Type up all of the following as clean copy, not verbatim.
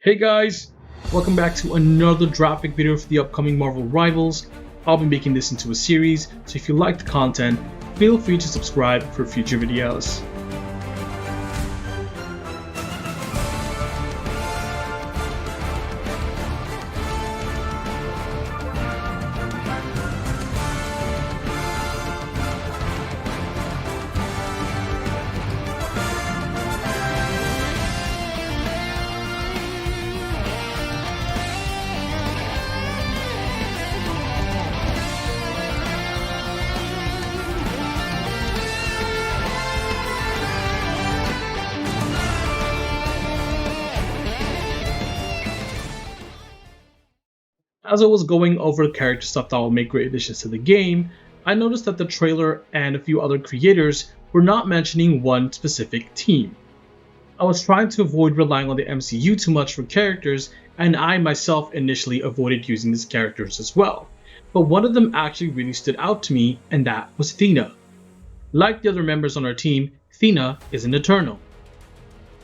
Hey guys, welcome back to another draft pick video for the upcoming Marvel Rivals. I'll be making this into a series, so if you like the content, feel free to subscribe for future videos. As I was going over character stuff that will make great additions to the game, I noticed that the trailer and a few other creators were not mentioning one specific team. I was trying to avoid relying on the MCU too much for characters, and I myself initially avoided using these characters as well. But one of them actually really stood out to me, and that was Thena. Like the other members on our team, Thena is an Eternal,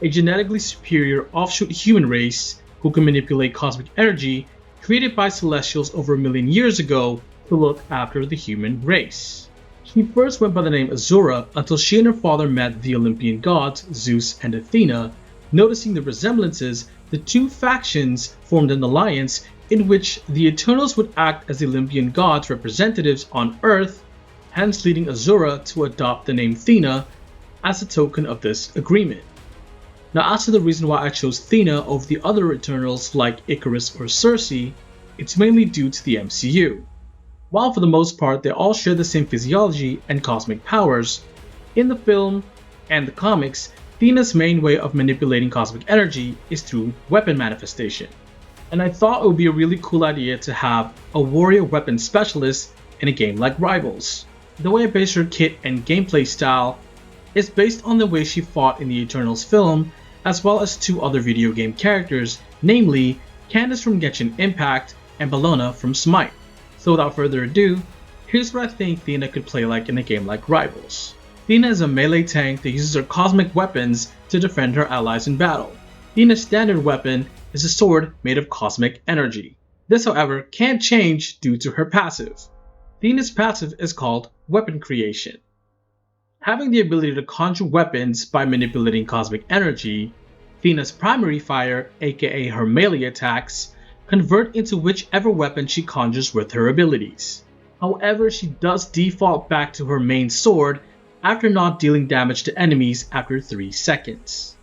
a genetically superior offshoot human race who can manipulate cosmic energy created by Celestials over 1 million years ago to look after the human race. She first went by the name Azura until she and her father met the Olympian gods Zeus and Athena. Noticing the resemblances, the two factions formed an alliance in which the Eternals would act as the Olympian gods' representatives on Earth, hence leading Azura to adopt the name Thena as a token of this agreement. Now, as to the reason why I chose Thena over the other Eternals like Icarus or Circe, it's mainly due to the MCU. While for the most part they all share the same physiology and cosmic powers, in the film and the comics, Thena's main way of manipulating cosmic energy is through weapon manifestation. And I thought it would be a really cool idea to have a warrior weapon specialist in a game like Rivals. The way I based her kit and gameplay style is based on the way she fought in the Eternals film, as well as two other video game characters, namely Candace from Genshin Impact and Bellona from Smite. So without further ado, here's what I think Thena could play like in a game like Rivals. Thena is a melee tank that uses her cosmic weapons to defend her allies in battle. Thena's standard weapon is a sword made of cosmic energy. This, however, can change due to her passive. Thena's passive is called Weapon Creation. Having the ability to conjure weapons by manipulating cosmic energy, Thena's primary fire, aka her melee attacks, convert into whichever weapon she conjures with her abilities. However, she does default back to her main sword after not dealing damage to enemies after 3 seconds.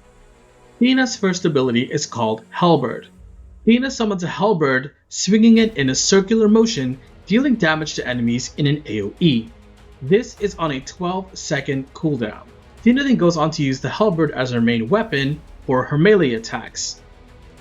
Thena's first ability is called Halberd. Thena summons a halberd, swinging it in a circular motion, dealing damage to enemies in an AoE. This is on a 12-second cooldown. Thena then goes on to use the halberd as her main weapon for her melee attacks.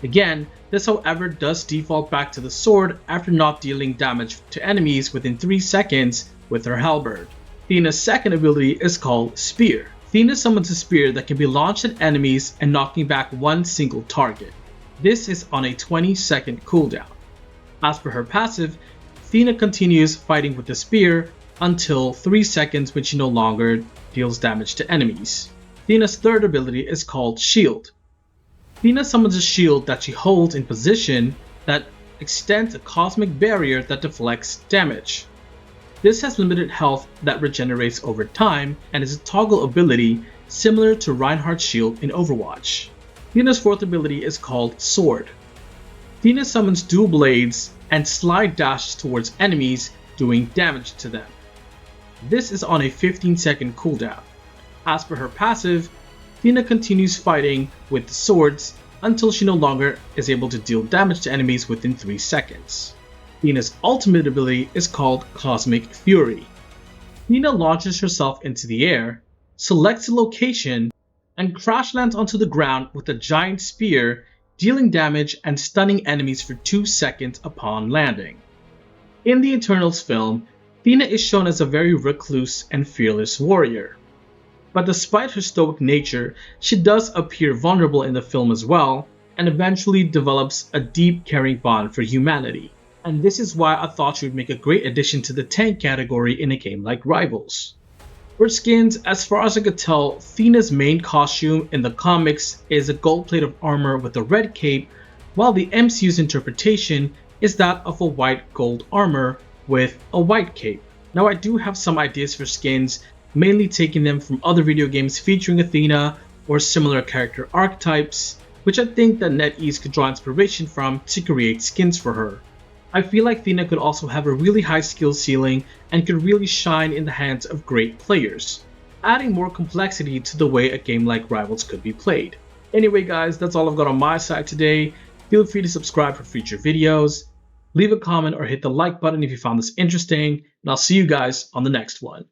Again, this however does default back to the sword after not dealing damage to enemies within 3 seconds with her halberd. Thena's second ability is called Spear. Thena summons a spear that can be launched at enemies and knocking back one single target. This is on a 20-second cooldown. As for her passive, Thena continues fighting with the spear until 3 seconds when she no longer deals damage to enemies. Thena's third ability is called Shield. Thena summons a shield that she holds in position that extends a cosmic barrier that deflects damage. This has limited health that regenerates over time and is a toggle ability similar to Reinhardt's shield in Overwatch. Thena's fourth ability is called Sword. Thena summons dual blades and slide dashes towards enemies, doing damage to them. This is on a 15-second cooldown. As for her passive, Thena continues fighting with the swords until she no longer is able to deal damage to enemies within 3 seconds. Thena's ultimate ability is called Cosmic Fury. Thena launches herself into the air, selects a location, and crash lands onto the ground with a giant spear, dealing damage and stunning enemies for 2 seconds upon landing. In the Eternals film, Thena is shown as a very recluse and fearless warrior. But despite her stoic nature, she does appear vulnerable in the film as well, and eventually develops a deep caring bond for humanity. And this is why I thought she would make a great addition to the tank category in a game like Rivals. For skins, as far as I could tell, Thena's main costume in the comics is a gold plate of armor with a red cape, while the MCU's interpretation is that of a white gold armor with a white cape. Now, I do have some ideas for skins, mainly taking them from other video games featuring Athena or similar character archetypes, which I think that NetEase could draw inspiration from to create skins for her. I feel like Thena could also have a really high skill ceiling and could really shine in the hands of great players, adding more complexity to the way a game like Rivals could be played. Anyway guys, that's all I've got on my side today. Feel free to subscribe for future videos, leave a comment or hit the like button if you found this interesting, and I'll see you guys on the next one.